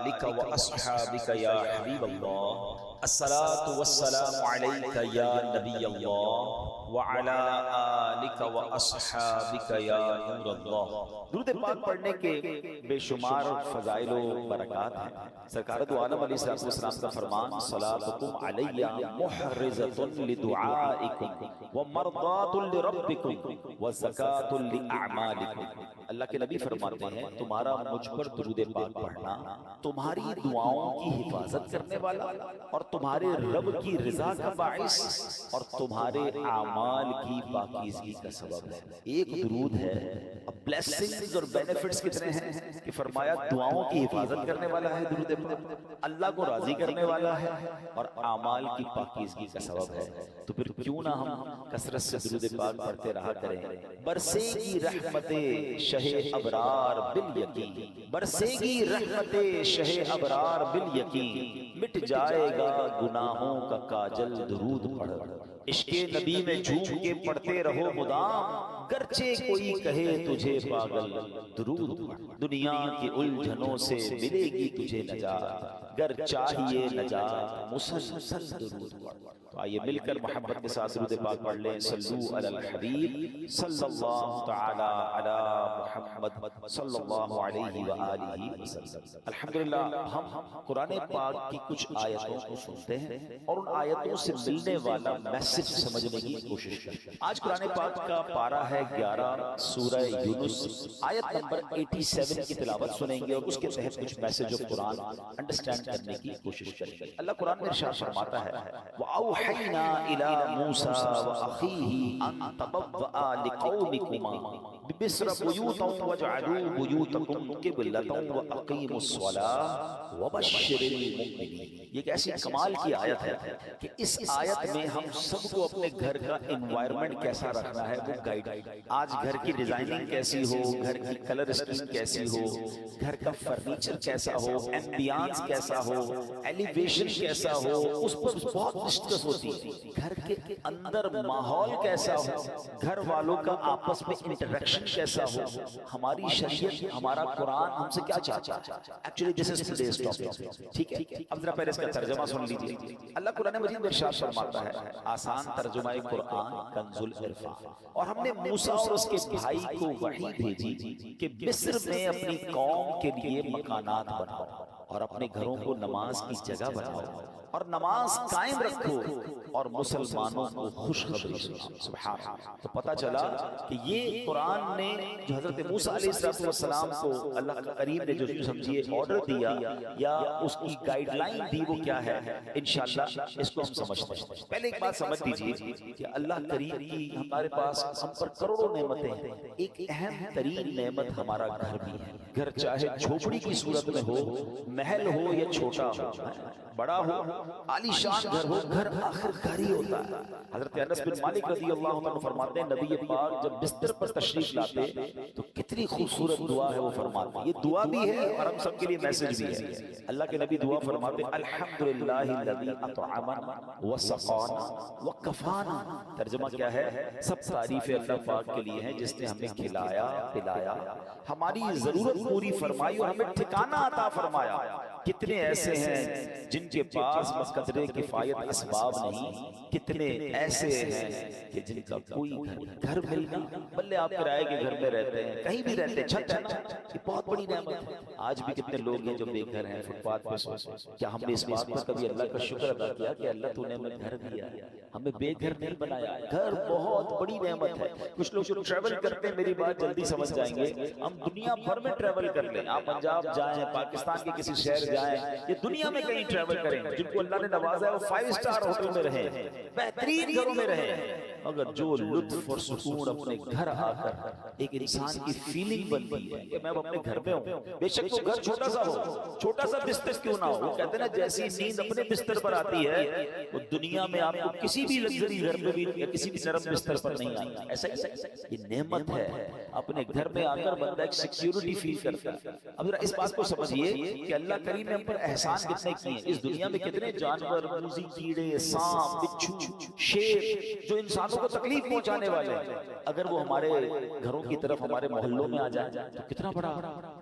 آلک و اصحابک یا حبیب اللہ، الصلاۃ والسلام علیک یا نبی اللہ وعلی آلک و اصحابک یا نور اللہ۔ درود پاک پڑھنے کے بے شمار فضائل و برکات ہیں۔ سرکار دو عالم علیہ السلام کا فرمان صلاتکم علی محرزۃ لدعائکم ومرضات لربکم وزکاۃ لاعمالکم۔ اللہ کے نبی فرماتے ہیں تمہارا مجھ پر درود پاک پڑھنا تمہاری دعاؤں کی حفاظت کرنے والا اور تمہارے رب کی رضا کا باعث اور تمہارے اعمال کی پاکیزگی کا سبب ہے۔ ایک درود ہے، بلیسنگز اور بینیفٹس کتنے ہیں کہ فرمایا دعاؤں کی حفاظت کرنے والا ہے درود پاک، اللہ کو راضی کرنے والا ہے اور اعمال کی پاکیزگی کا سبب ہے۔ تو پھر کیوں نہ ہم کثرت سے درود پاک پڑھتے رہا کریں۔ برسے گی رحمت شہ ابرار بالیقین، برسے گی رحمت شہ ابرار بالیقین، مٹ جائے گا گناہوں کا کاجل درود پڑھ۔ عشق نبی میں جھوم کے پڑھتے رہو مدام، گرچہ کوئی کہے تجھے پاگل درود پڑھ۔ دنیا کی الجھنوں سے ملے گی تجھے نجات، گر چاہیے نجات مسلسل درود پڑھ۔ تو آئیے مل کر محبت کے ساتھ درود پاک پڑھ لیں۔ صلو علی الحبیب صلی اللہ تعالی علی محمد صلی اللہ علیہ وآلہ وسلم۔ الحمدللہ ہم قرآن پاک کی کچھ آیتوں کو سنتے ہیں اور ان آیتوں سے ملنے والا میسج سمجھنے کی کوشش کرتے ہیں۔ آج قرآن پاک کا پارہ ہے 11 سورہ یونس، آیت نمبر 87 کی تلاوت سنیں گے اور اس کے تحت کچھ میسج آف قرآن انڈرسٹینڈ کرنے کی کوشش کریں گے۔ اللہ قرآن میں ارشاد فرماتا ہے وَأَوْحَيْنَا إِلَى مُوسَىٰ وَأَخِيهِ أَن تَبَوَّآ لِقَوْمِكُمَا بِمِصْرَ بُيُوتًا وَاجْعَلُوا بُيُوتَكُمْ قِبْلَةً وَأَقِيمُوا الصَّلَاةَ وَبَشِّرِ الْمُؤْمِنِينَ۔ یہ ایک ایسی کمال کی آیت ہے کہ اس آیت میں ہم سب کو اپنے گھر کا انوائرمنٹ کیسا رکھنا ہے وہ گائیڈ۔ آج گھر کی ڈیزائننگ کیسی ہو، گھر کی کلر اسکیم کیسی ہو، گھر کا فرنیچر کیسا ہو، ایمبیانس کیسا ہو، ایلیویشن کیسا ہو، اس پر بہت ڈسکس ہوتی ہے۔ گھر کے اندر ماحول کیسا ہو، گھر والوں کا آپس میں انٹریکشن کیسا ہو، ہماری شریعت ہمارا قرآن ہم سے کیا چاہتا ہے۔ Actually this is today's topic, ٹھیک ہے۔ اب ذرا پہلے اس کا ترجمہ سن لیجیے۔ اللہ قرآن مجید میں ارشاد فرماتا ہے، آسان ترجمہ قرآن کنز العرفان، اور ہم نے موسیٰ اور اس کے بھائی کو وحی بھیجی کہ مصر میں اپنی قوم کے لیے مکانات بناؤ اور اپنے گھروں کو نماز کی جگہ بناؤ اور نماز قائم رکھو اور مسلمانوں کو خوشخبری سناؤ۔ سبحان اللہ۔ تو پتہ چلا کہ یہ قرآن نے جو حضرت موسیٰ علیہ السلام کو اللہ کریم نے جو سمجھیے آرڈر دیا یا اس کی گائیڈ لائن دی وہ کیا ہے، انشاءاللہ اس کو ہم سمجھتے ہیں۔ پہلے ایک بات سمجھ دیجئے کہ اللہ کریم کی ہمارے پاس ہم پر کروڑوں نعمتیں ہیں، ایک اہم ترین نعمت ہمارا گھر بھی ہے۔ گھر چاہے جھوپڑی کی صورت میں ہو، محل ہو یا چھوٹا ہو، بڑا ہو، عالی شان گھر ہو، گھر آخر گھر ہی ہوتا ہے۔ حضرت انس بن مالک رضی اللہ عنہ فرماتے ہیں نبی پاک جب بستر پر تشریف لاتے تو کتنی خوبصورت دعا ہے وہ فرماتے ہیں۔ یہ دعا بھی ہے اور ہم سب کے لیے میسج بھی ہے۔ اللہ کے نبی دعا فرماتے ہیں الحمدللہ الذی اطعمنا وسقانا وکفانا۔ ترجمہ کیا ہے؟ سب تعریف اللہ پاک کے لیے ہیں جس نے ہمیں کھلایا پلایا، ہماری ضرورت پوری فرمائی اور ہمیں ٹھکانہ عطا فرمایا۔ کتنے ایسے ہیں جن کے پاس بقدر کفایت اسباب نہیں، کتنے ایسے ہیں کہ جن کا کوئی گھر ملنا، بلے آپ کرائے کے گھر میں رہتے ہیں، کہیں بھی رہتے ہیں، چھت ہے نا، یہ بہت بڑی نعمت ہے۔ آج بھی کتنے لوگ ہیں جو بے گھر ہیں، فٹ پاتھ پہ سو۔ کیا ہم نے اس بات پر کبھی اللہ کا شکر ادا کیا کہ اللہ تو نے ہمیں گھر دیا، ہمیں بے گھر نہیں بنایا؟ گھر بہت بڑی نعمت ہے۔ کچھ لوگ جو ٹریول کرتے ہیں، میری بات جلدی سمجھ جائیں گے، ہم دنیا بھر میں ٹریول کر لیں، آپ پنجاب جائیں، پاکستان کے کسی شہر جائیں، یہ دنیا میں کہیں ٹریول کریں، جن کو اللہ نے نوازا ہے وہ 5 اسٹار ہوٹل میں رہیں، بہترین گھروں میں رہیں، مگر جو لطف اور سکون اپنے گھر آ کر ایک انسان کی فیلنگ بنتی ہے کہ میں اپنے گھر میں ہوں، بے شک وہ گھر چھوٹا سا ہو، چھوٹا سا بستر کیوں نہ ہو، وہ کہتے ہیں نا جیسی نیند اپنے بستر پر آتی ہے وہ دنیا میں آپ کو کسی بھی لگژری گھر میں بھی یا کسی بھی نرم بستر پر نہیں آئی۔ ایسا یہ نعمت ہے، اپنے گھر میں آ کر بندہ ایک سیکیورٹی فیل کرتا ہے۔ اب ذرا اس بات کو سمجھیے کہ اللہ کریم نے ہم پر احسان کتنے کیے ہیں۔ اس دنیا میں کتنے جانور، موذی کیڑے، سانپ، بچھو، شیر جو انسانوں انسانوں کو تکلیف پہنچانے والے ہیں، اگر وہ ہمارے گھروں کی طرف ہمارے محلوں میں آ جائے تو کتنا بڑا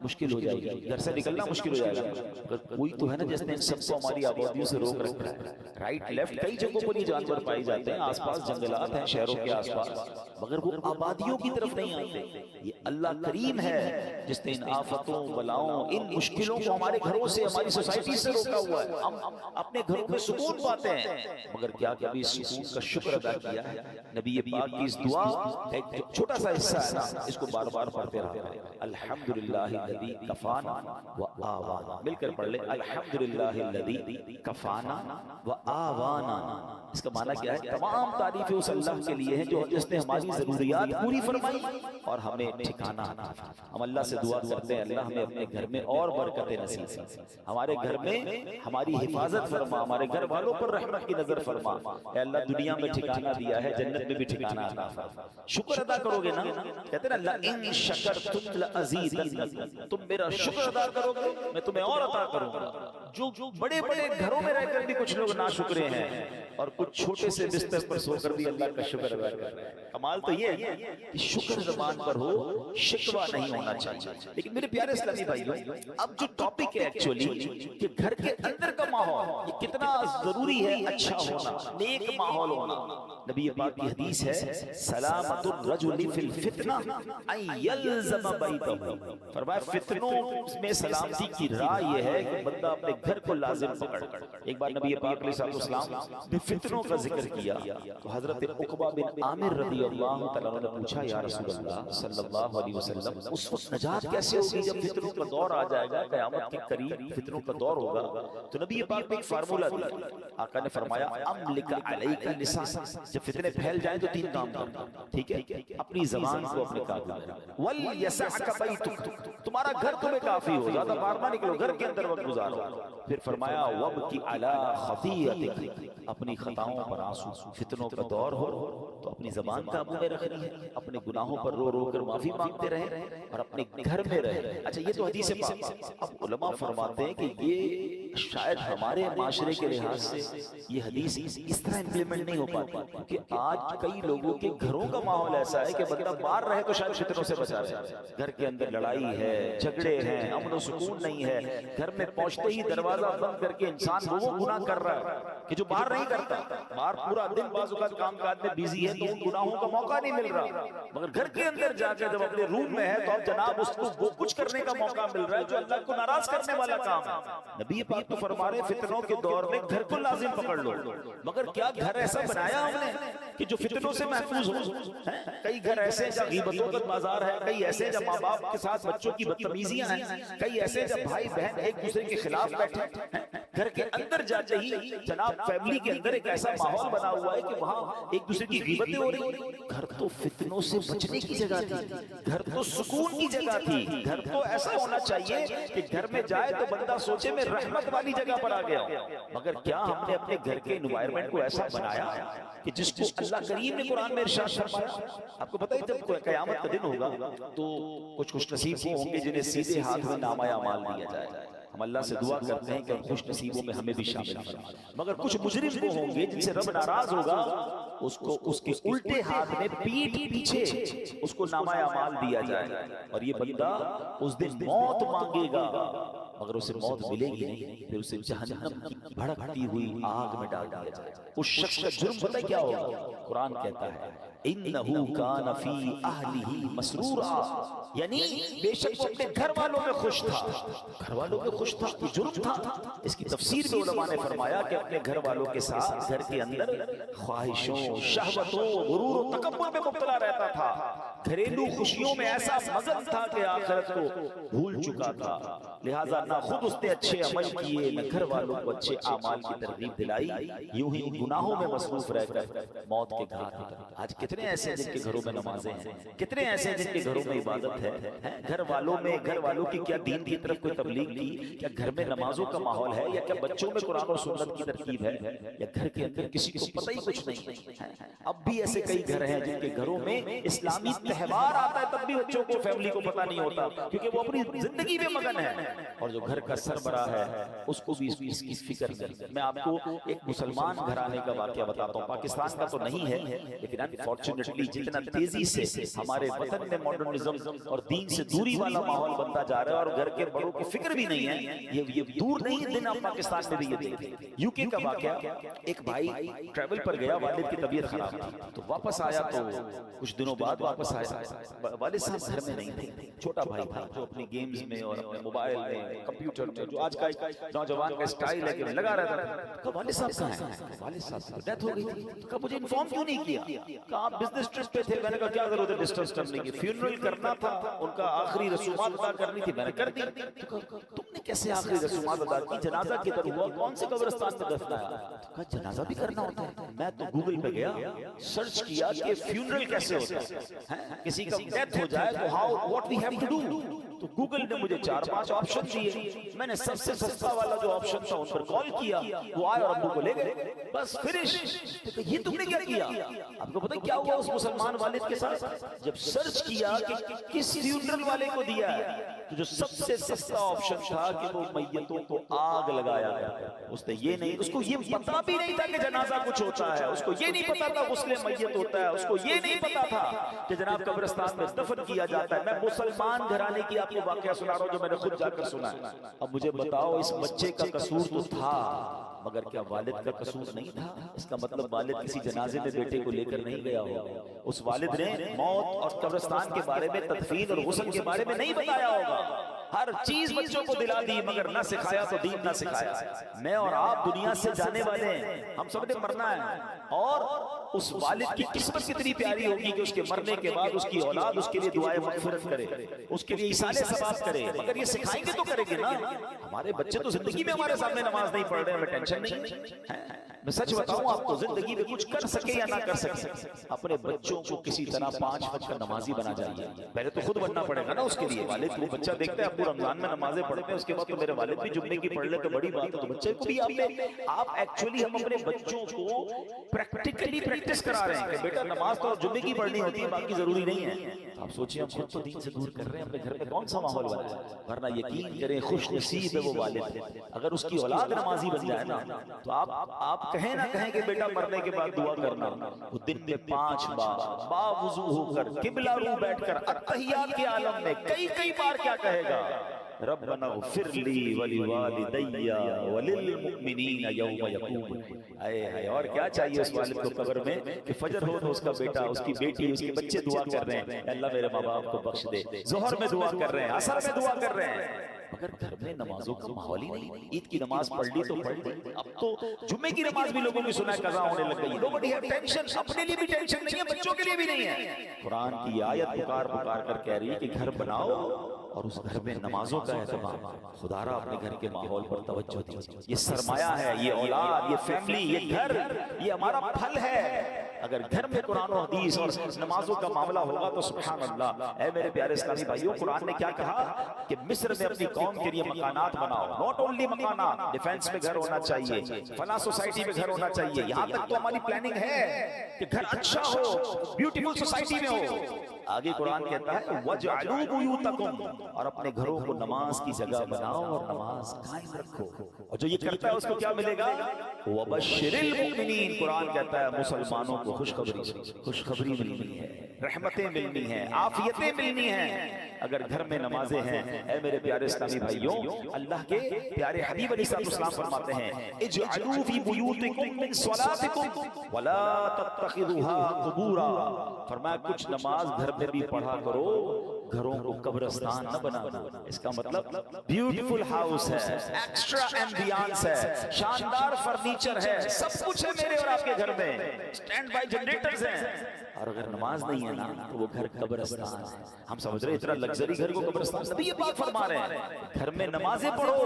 مشکل ہو جائے گی، گھر سے نکلنا مشکل ہو جائے گا۔ اگر کوئی تو ہے نا جس نے ان سب کو ہماری آبادیوں سے روک رکھا ہے، رائٹ لیفٹ کئی جگہوں پر یہ جانور پائے جاتے ہیں، آس پاس جنگلات ہیں شہروں کے آس پاس، مگر وہ آبادیوں کی طرف نہیں آتے۔ یہ اللہ کریم ہے جس نے ان آفتوں بلاؤں ان مشکلوں کو ہمارے گھروں سے ہماری سوسائٹی سے روکا ہوا ہے۔ ہم اپنے گھروں میں سکون پاتے ہیں، مگر کیا کبھی اس سکون کا شکر ادا کیا ہے؟ نبی پاک کی اس دعا ایک چھوٹا سا حصہ ہے نا، اس کو بار بار پڑھتے رہا ہے، الحمدللہ الذی کفانا وآوانا، مل کر پڑھ لیں، الحمدللہ الذی کفانا وآوانا۔ اس کا معنی کیا ہے؟ تمام تعریفیں اس اللہ کے لیے ہیں جو جس نے ہماری ضروریات پوری فرمائی اور ہمیں ٹھکانہ عطا فرمایا۔ ہم اللہ سے دعا کرتے ہیں اللہ ہمیں اپنے گھر میں اور برکتیں نصیب فرما، ہمارے گھر میں ہماری حفاظت فرما، ہمارے گھر والوں پر رحمت کی نظر فرما۔ اے اللہ دنیا میں ٹھکانہ دیا ہے، جنت میں بھی ٹھکانہ عطا فرما۔ شکر ادا کرو گے نا، کہتے ہیں نا لئن شکرتم لأزیدنکم، تم میرا شکر ادا کرو گے میں تمہیں اور عطا کروں گا۔ جو بڑے بڑے گھروں میں رہ کر بھی کچھ لوگ ناشکرے ہیں اور کچھ چھوٹے سے بستر پر سو کر بھی اللہ کا شکر ادا کر رہے ہیں۔ کمال تو یہ ہے کہ شکر زبان پر ہو، شکوہ نہیں ہونا چاہیے۔ لیکن میرے پیارے اسلامی بھائیوں، اب جو ٹاپک ہے ایکچولی کہ گھر کے اندر کا ماحول یہ کتنا ضروری ہے، اچھا ہونا، نیک ماحول ہونا۔ نبی پاک کی حدیث ہے سلامت الرجل فی الفتنہ ان یلزم بیتہ، فرمایا فتنوں میں سلامتی کی راہ یہ ہے کہ بندہ اپنے گھر کو لازم پکڑ۔ ایک بار نبی پاک علیہ السلام نے فتنوں کا ذکر کیا تو حضرت عقبہ بن عامر رضی اللہ تعالیٰ عنہ نے پوچھا یا رسول اللہ صلی اللہ علیہ وسلم اس وقت نجات کیسے ہوگی جب فتنوں کا دور آ جائے گا، قیامت کے قریب فتنوں کا دور ہوگا؟ تو نبی پاک نے ایک فارمولہ دیا، آقا نے فرمایا املک علیک لسان، جب فتنے پھیل جائیں تو تین کام کرنا، ٹھیک ہے؟ اپنی زبان کو اپنے قابو میں رکھنا، ولیسعک بیتک، تمہارا گھر تمہیں کافی ہو، زیادہ باہر نہ نکلو، گھر کے اندر وقت گزارو۔ پھر فرمایا وابکی علی خطیئتک، اپنی خطاؤں پر آنسو، فتنوں کا دور ہو تو اپنی زبان قابو میں رکھنی ہے، اپنے گناہوں پر رو رو کر معافی مانگتے رہیں اور اپنے گھر میں رہیں۔ اچھا یہ تو حدیث پاک، اب علماء فرماتے ہیں کہ یہ شاید ہمارے معاشرے کے لحاظ سے یہ حدیث اس طرح امپلیمنٹ نہیں ہو پاتی، کیونکہ آج کئی لوگوں کے گھروں کا ماحول ایسا ہے کہ بندہ باہر رہے تو شاید فتنوں سے بچا رہے، گھر کے اندر لڑائی ہے، جھگڑے ہیں، امن و سکون نہیں ہے، گھر میں پہنچتے ہی دروازہ بند کر کے انسان وہ گناہ کر رہا ہے کہ جو باہر نہیں کرتا، باہر پورا دن بعض اوقات کام کاج میں بیزی ہے تو ان گناہوں کا موقع نہیں مل رہا، مگر گھر کے اندر جا کے جب اپنے روم میں ہے تو اب جناب اس کو وہ کچھ کرنے کا موقع مل رہا ہے جو اللہ کو ناراض کرنے والا کام ہے۔ نبی پاک تو فرما رہے فتنوں کے دور میں گھر کو لازم پکڑ لو، مگر کیا گھر ایسا بنایا ہم نے کہ جو فتنوں سے محفوظ ہو؟ کئی گھر ایسے جب غیبتوں کا بازار ہے، کئی ایسے جب ماں باپ کے ساتھ بچوں کی بدتمیزیاں ہیں، کئی ایسے جب بھائی بہن ایک دوسرے کے خلاف بیٹھے۔ گھر کے اندر جاتے ہی جناب فیملی کے اندر ایک ایسا ماحول بنا ہوا ہے کہ وہاں ایک دوسرے کی غیبتیں ہو رہی۔ گھر تو فتنوں سے بچنے کی جگہ تھی، گھر تو سکون کی جگہ تھی، گھر تو ایسا ہونا چاہیے کہ گھر میں جائے تو بندہ سوچے میں رحمت والی جگہ پر آ گیا۔ مگر کیا ہم نے اپنے گھر کے انوائرمنٹ کو ایسا بنایا کہ جس کو اللہ کریم نے قرآن میں ارشاد فرمایا؟ آپ کو پتہ ہے جب قیامت کا دن ہوگا تو کچھ خوش نصیب ہوں گے جنہیں سیدھے ہاتھ میں نامہ اعمال دیا جائے گا۔ ہم اللہ سے دعا کرتے ہیں کہ خوش نصیبوں میں ہمیں بھی شامل فرما، مگر کچھ مجرم وہ ہوں گے جن سے رب ناراض ہوگا، اس کو اس کے الٹے ہاتھ میں پیٹھ پیچھے اس کو نامہ اعمال دیا جائے گا، اور یہ بندہ اس دن موت مانگے گا مگر اسے موت ملے گی نہیں، پھر اسے جہنم کی بھڑکتی ہوئی آگ میں ڈال دیا جائے گا۔ اس شخص کا جرم پتہ کیا ہوگا؟ قرآن کہتا ہے اِنَّهُ كَانَ فِي أَهْلِهِ مَسْرُورًا، یعنی بے شک وہ اپنے گھر والوں میں خوش تھا، گھر والوں میں خوش تھا، یہ جرم تھا۔ اس کی تفسیر میں علماء نے فرمایا کہ اپنے گھر والوں کے ساتھ گھر کے اندر خواہشوں، شہوتوں، غرور و تکبر میں مبتلا رہتا تھا، گھریلو خوشیوں میں ایسا مگن تھا کہ آخرت کو بھول چکا تھا، لہٰذا نہ خود اس نے اچھے عمل کیے نہ گھر والوں کو اچھے اعمال کی ترغیب دلائی، یوں ہی گناہوں میں مصروف رہ کر موت کے گھاٹ اترا۔ آج کتنے کتنے ایسے جن کے گھروں میں نمازیں ہیں، کتنے ایسے جن کے گھروں میں عبادت ہے، گھر والوں کی کیا دین کی طرف کوئی تبلیغ کی، کیا گھر میں نمازوں کا ماحول ہے، یا کیا بچوں میں قرآن اور سنت کی ترکیب ہے، یا گھر کے اندر کسی کو پتہ ہی کچھ نہیں ہے۔ اب بھی ایسے کئی گھر ہیں جن کے گھروں میں اسلامی تہوار آتا ہے تب بھی بچوں کو، فیملی کو پتہ نہیں ہوتا، کیونکہ وہ اپنی زندگی میں مگن ہے، اور جو گھر کا سربراہ ہے اس کو بھی اس کی فکر نہیں۔ میں آپ کو ایک مسلمان گھرانے کا واقعہ بتاتا ہوں، پاکستان کا تو نہیں ہے، لیکن انفارچونیٹلی جتنا تیزی سے ہمارے وطن میں ماڈرنزم اور دین سے دوری والا ماحول بنتا جا رہا ہے، اور گھر کے بڑوں کی فکر بھی نہیں ہے، یہ دور نہیں دن آپ پاکستان میں بھی یہ دیکھیں۔ یو کے کا واقعہ، ایک بھائی ٹریول پر گیا، والد کی طبیعت خراب تھی تو واپس آیا، تو کچھ دنوں بعد واپس آیا، والد صاحب گھر میں نہیں تھے، چھوٹا بھائی تھا جو اپنی گیمز میں اور اپنے موبائل میں، کمپیوٹر میں، جو آج کا نوجوان کا سٹائل ہے کہ لگا رہتا تھا۔ کہا والد صاحب کہاں ہیں؟ والد صاحب کی ڈیتھ ہو گئی تھی۔ کہا مجھے انفارم کیوں نہیں کیا؟ کہا آپ بزنس ٹرپ پہ تھے۔ میں نے کہا کیا ضرورت ہے ڈسٹنس کرنے کی، فیونرل کرنا تھا، ان کا آخری رسومات ادا کرنی تھی، میں نے کر دی۔ تم نے کیسے آخری رسومات ادا کی؟ جنازہ کدھر ہوا؟ کون سے قبرستان میں دفنایا؟ کہا جنازہ بھی کرنا ہوتا ہے۔ میں تو گوگل پہ گیا، سرچ کیا کہ فیونرل کیسے ہوتا ہے، کسی کا ڈیتھ ہو جائے تو how what we have to do. تو گوگل نے مجھے 4-5 آپشن دیے، میں نے سب سے سستا والا جو آپشن تھا ان پر کال کیا، وہ آئے اور ابو کو لے گئے، بس فنش۔ یہ تم نے کیا کیا؟ آپ کو پتہ کیا ہوا اس مسلمان والد کے ساتھ؟ جب سرچ کیا کہ کس فیونرل والے کو دیا ہے، تو جو سب سے سستا آپشن تھا کہ وہ میتوں کو آگ لگایا گیا، اس نے یہ نہیں، اس کو یہ پتا بھی نہیں تھا کہ جنازہ کچھ ہوتا ہے، اس کو یہ نہیں پتا تھا غسل میت ہوتا ہے، اس کو یہ نہیں پتا تھا کہ جناب قبرستان میں دفن کیا جاتا ہے۔ میں مسلمان گھرانے کی آپ کو واقعہ سنا رہا ہوں جو میں نے خود جا کر سنا ہے۔ اب مجھے بتاؤ اس بچے کا قصور تو تھا، مگر کیا والد کا قصور نہیں تھا؟ اس کا مطلب والد کسی جنازے میں بیٹے کو لے کر نہیں گیا ہوگا، اس والد نے موت اور قبرستان کے بارے میں، تدفین اور غسل کے بارے میں نہیں بتایا ہوگا۔ ہر چیز بچوں کو دلا دی، مگر نہ سکھایا تو دین نہ سکھایا۔ میں اور آپ دنیا سے جانے والے ہیں، ہم سب نے مرنا ہے، اور اس والد کی قسمت کتنی پیاری ہوگی کہ اس کے مرنے کے بعد اس کی اولاد اس کے لیے دعائے مغفرت کرے، اس کے لیے ایصال ثواب کرے، مگر یہ سکھائیں گے تو کریں گے نا۔ ہمارے بچے تو زندگی میں ہمارے سامنے نماز نہیں پڑھ رہے ہیں، ہمیں ٹینشن نہیں ہے۔ میں سچ بتاؤں آپ کو، زندگی میں کچھ کر سکے یا نہ کر سکے، اپنے بچوں کو کسی طرح 5 وقت کا نمازی بنا جائیے۔ پہلے تو خود بننا پڑے گا نا اس کے لیے۔ والد کو بچہ دیکھتا ہے ابو رمضان میں نمازیں پڑھتے ہیں، اس کے بعد تو میرے والد بھی جمعے کی پڑھ لے تو بڑی بات ہے، تو بچے کو بھی آپ ایکچولی ہم اپنے بچوں کو پریکٹیکلی پریکٹس کرا رہے ہیں کہ بیٹا نماز تو جمعے کی پڑھنی ہوتی ہے، باقی ضروری نہیں ہے۔ آپ سوچیں ہم خود تو دین سے دور کر رہے ہیں، اپنے گھر میں کون سا ماحول بنا ہے؟ ورنہ یقین کریں خوش نصیب ہے وہ والد، اگر اس کی اولاد نمازی بن جائے نا، تو آپ کہیں نہ کہیں کہ بیٹا مرنے کے بعد دعا کرنا، وہ دن میں 5 بار باوضو ہو کر قبلہ رو بیٹھ کر اتحیات کے عالم میں کئی بار کیا کہے گا؟ ربنا اغفر لی ولوالدی وللمؤمنین یوم یقوم۔ اے اور کیا چاہیے اس والد کو قبر میں کہ فجر ہو تو اس کا بیٹا، اس کی بیٹی، اس کے بچے دعا کر رہے ہیں اللہ میرے ماں باپ کو بخش دے، ظہر میں دعا کر رہے ہیں، عصر میں دعا کر رہے ہیں، مگر گھر میں نمازوں کا ماحول ہی نہیں۔ عید کی نماز پڑھ لی تو پڑھ لی، اب تو جمعے کی نماز بھی لوگوں کی سنا ہے قضا ہونے لگ گئی۔ لوگوں کی ٹینشن اپنے لیے بھی ٹینشن نہیں ہے، بچوں کے لیے بھی نہیں ہے۔ قرآن کی آیت پکار کر کہہ رہی ہے کہ گھر بناؤ اور اس گھر میں نمازوں کا اہتمام۔ خدا را اپنے گھر کے ماحول پر توجہ دیجیے۔ یہ سرمایہ ہے، یہ اولاد، یہ فیملی، یہ گھر، یہ ہمارا پھل ہے۔ اگر گھر میں قرآن و حدیث اور نمازوں کا معاملہ ہوگا تو سبحان اللہ۔ اے میرے پیارے اسلامی بھائیوں، قرآن نے کیا کہا کہ مصر میں اپنی قوم کے لیے مکانات بناؤ، ناٹ اونلی مکانات، ڈیفینس میں گھر ہونا چاہیے، فلاں سوسائٹی میں گھر ہونا چاہیے، یہاں تک تو ہماری پلاننگ ہے کہ گھر اچھا ہو، بیوٹیفل سوسائٹی میں ہو۔ آگے قرآن کہتا ہے وَجْعَلُوا بُيُوتَكُمْ، اور اپنے گھروں کو نماز کی جگہ بناؤ اور نماز قائم رکھو، اور جو یہ کرتا ہے اس کو کیا ملے گا؟ وَبَشِّرِ الْمُؤْمِنِينَ، قرآن کہتا ہے مسلمانوں کو خوشخبری ملنی ہے، رحمتیں ملنی ہیں، عافیتیں ملنی ہیں اگر گھر میں نمازیں ہیں۔ اے میرے پیارے اسلامی بھائیوں، اللہ کے پیارے حبیب علیہ السلام فرماتے ہیں اجعلوا فی بیوتکم من صلاتکم ولا تتخذوها قبورا، فرمایا کچھ نماز گھر میں بھی پڑھا کرو، گھروں کو قبرستان نہ بنانا۔ اس کا مطلب بیوٹیفل ہاؤس ہے، ایکسٹرا ایمبیانس ہے، شاندار فرنیچر ہے، سب کچھ ہے میرے اور آپ کے گھر میں، سٹینڈ بائی جنریٹرز ہیں، اور اگر نماز نہیں ہے نا تو وہ گھر قبرستان ہے۔ ہم سمجھ رہے اتنا لگزری گھر کو قبرستان، نبی پاک فرما رہے ہیں گھر میں نمازیں پڑھو،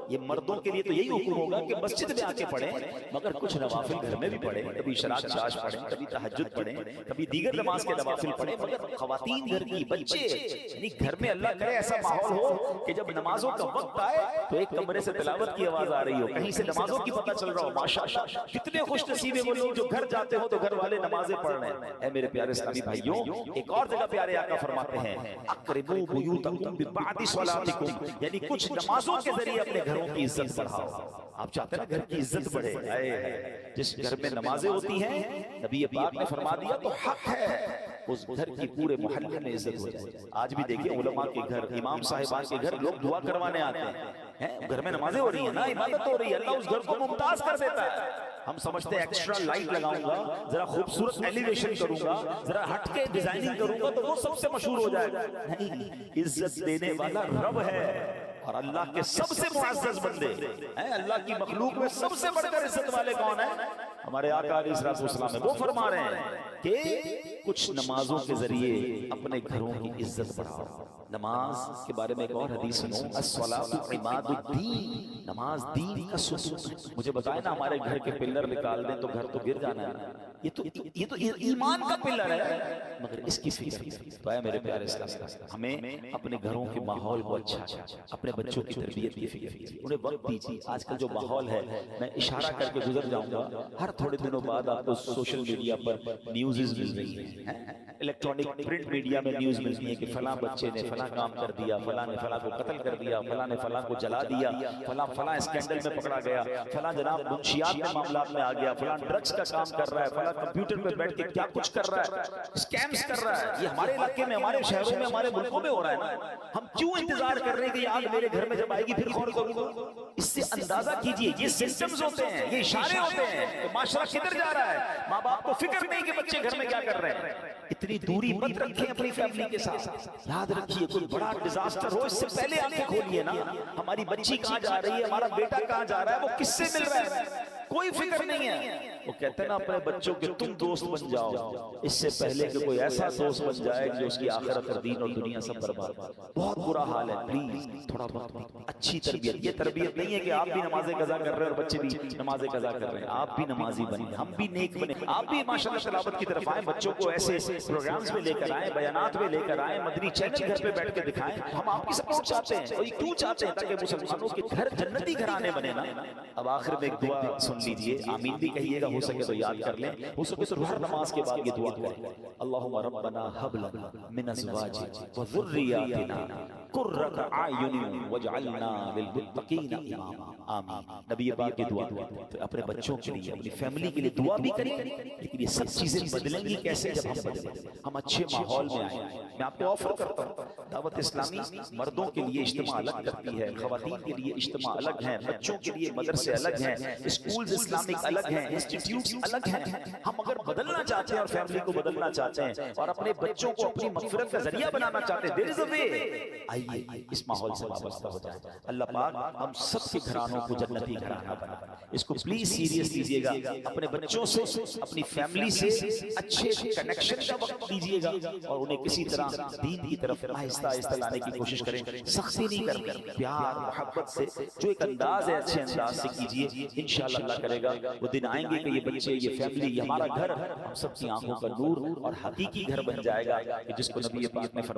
یہ مردوں کے لیے تو یہی حکم ہوگا کہ مسجد میں آ کے پڑھیں، مگر کچھ نوافل گھر میں بھی پڑھیں، کبھی اشراق چاش پڑھیں، کبھی تہجد پڑھیں، کبھی دیگر نماز کے نوافل پڑھیں، مگر خواتین گھر کی، بچے، یعنی گھر میں اللہ کرے ایسا ماحول ہو کہ جب نمازوں کا وقت آئے تو ایک کمرے سے تلاوت کی آواز آ رہی ہو، کہیں سے نمازوں کی پتہ چل رہا ہو، ماشاءاللہ کتنے خوش نصیب ہیں وہ لوگ جو گھر جاتے ہو تو گھر والے نمازیں پڑھ رہے ہیں۔ اے میرے پیارے اسلامی بھائیوں، ایک اور جگہ پیارے آقا فرماتے ہیں اقربوا بیوتکم ببعد صلاتکم، یعنی کچھ نمازوں کے ذریعے اپنے گھروں کی عزت بڑھاؤ۔ آپ چاہتے ہیں نا گھر کی عزت بڑھے، جس گھر میں نمازیں ہوتی ہیں نبی پاک نے فرما دیا تو حق ہے اس گھر کی پورے محلے میں عزت ہو جائے۔ آج بھی دیکھیں علماء کے گھر، امام صاحبان کے گھر لوگ دعا کروانے آتے ہیں، گھر میں نمازیں ہو رہی ہیں نا، عبادت ہو رہی ہے، اللہ اس گھر کو ممتاز کر دیتا ہے۔ ہم سمجھتے ہیں ایکسٹرا لائٹ لگاؤں گا، ذرا خوبصورت ایلیویشن کروں گا، ذرا ہٹ کے ڈیزائننگ کروں گا تو وہ سب سے مشہور ہو جائے گا۔ نہیں، عزت دینے والا رب ہے، اور اللہ کے سب سے معزز بندے ہیں، اللہ کی مخلوق میں سب سے بڑھ کر عزت والے کون ہیں؟ ہمارے آقا علیہ الصلوۃ والسلام وہ فرما رہے ہیں کہ کچھ نمازوں کے ذریعے اپنے گھروں کی عزت بڑھاؤ۔ نماز کے بارے میں ایک اور حدیث سنو، الصلاۃ عماد الدین، نماز دین کا ستون ہے۔ مجھے بتائیں نا، ہمارے گھر کے پلر نکال دیں تو گھر تو گر جانا ہے، یہ تو ایمان کا پلر ہے، مگر اس کی فکر تو ہے میرے پیارے اسلام، ہمیں اپنے گھروں کے ماحول کو اچھا، اپنے بچوں کی تربیت کی فکر، انہیں وقت دیجیے۔ آج کل جو ماحول ہے، میں اشارہ کر کے گزر جاؤں گا، ہر تھوڑے دنوں بعد آپ کو سوشل میڈیا پر نیوزز مل رہی ہیں، الیکٹرانک پرنٹ میڈیا میں نیوز ملتی ہے کہ فلاں بچے نے فلاں کام کر دیا، فلاں نے فلاں کو قتل کر دیا، فلاں نے فلاں کو جلا دیا، فلاں اسکینڈل میں پکڑا گیا، فلاں جناب منشیات کے معاملات میں آ گیا، فلاں ڈرگز کا کام کر رہا ہے، فلاں کمپیوٹر پہ بیٹھ کے کیا کچھ کر رہا ہے، اسکیمز کر رہا ہے۔ یہ ہمارے علاقے میں، ہمارے شہروں میں، ہمارے ملکوں میں ہو رہا ہے نا، ہم کیوں انتظار کر رہے ہیں کہ یہ آگ میرے گھر میں جب آئے گی پھر غور کروں گا؟ اس سے اندازہ کیجئے، یہ سسٹمز ہوتے ہیں، یہ اشارے ہوتے ہیں کہ معاشرہ کدھر جا رہا ہے۔ ماں باپ کو فکر نہیں کہ بچے گھر میں کیا کر رہے ہیں۔ اتنی دوری مت رکھیں اپنی فیملی کے ساتھ، یاد رکھیے کوئی بڑا ڈیزاسٹر ہو اس سے پہلے آنکھیں کھولیے نا، ہماری بچی کہاں جا رہی ہے، ہمارا بیٹا کہاں جا رہا ہے، وہ کس سے مل رہا ہے، کوئی فکر نہیں ہے۔ وہ کہتے ہیں نا اپنے بچوں کے تم دوست بن جاؤ اس سے پہلے کہ کوئی ایسا دوست بن جائے جو اس کی آخرت اور دین اور دنیا سب برباد۔ بہت برا حال ہے، پلیز تھوڑا وقت، اچھی تربیت۔ یہ تربیت نہیں ہے کہ آپ بھی نمازیں قضا کر رہے ہیں اور بچے بھی نمازیں قضا کر رہے ہیں، آپ بھی نمازی بنیں، ہم بھی نیک بنیں، آپ بھی ماشاءاللہ تلاوت کی طرف آئیں، بچوں کو ایسے پروگرامز میں لے کر آئیں، بیانات میں لے کر آئیں، مدنی چینل گھر پہ بیٹھ کے دکھائیں۔ ہم آپ کی سپورٹ چاہتے ہیں، اور کیوں چاہتے ہیں؟ تاکہ مسلمانوں کے گھر جنتی گھرانے بنے نا۔ اب آخر میں ایک دعا سن لیجئے، آمین بھی کہیے گا، ہو سکے تو یاد کر لیں، ہو سکے تو ہر نماز کے بعد یہ دعا کریں، اللہم ربنا ھب لنا من ازواجنا وذریاتنا قرۃ اعین واجعلنا للمتقین اماما۔ آمین۔ نبی پاک کی دعا اپنے بچوں کے لیے، اپنی فیملی کے لیے دعا بھی کریں، لیکن یہ سب چیزیں بدلیں گی کیسے؟ جب ہم بدلیں، ہم اچھے ماحول میں آئیں۔ میں آپ کو آفر کرتا ہوں، دعوت اسلامی مردوں کے لیے اجتماع الگ کرتی ہے، خواتین کے لیے اجتماع الگ ہیں، بچوں کے لیے مدرسے الگ ہیں، اسکولز اسلامک الگ ہیں، انسٹیٹیوٹس الگ ہیں۔ ہم اگر بدلنا چاہتے ہیں اور فیملی کو بدلنا چاہتے ہیں اور اپنے بچوں کو اپنی مغفرت کا ذریعہ بنانا چاہتے ہیں، there is a way۔ آئیے اس ماحول سے وابستہ ہو جائیں، اللہ پاک ہم سب کے گھرانوں کو جنتی گھرانہ بنائے۔ اس کو پلیز سیریس لیجئے گا، اپنے بچوں سے، اپنی فیملی سے اچھے کنیکشن کا وقت دیجئے گا، اور انہیں کسی طرح دین کی طرف آہستہ آہستہ لانے کی کوشش کریں، سختی نہیں کریں، پیار محبت سے، جو ایک انداز ہے اچھے انداز سے کیجئے، انشاءاللہ اللہ کرے گا وہ دن آئیں گے کہ یہ بچے، یہ فیملی، یہ ہمارا گھر ہم سب کی آنکھوں کا نور اور حقیقی گھر بن جائے گا، کہ جس کو نبی پاک نے فرمایا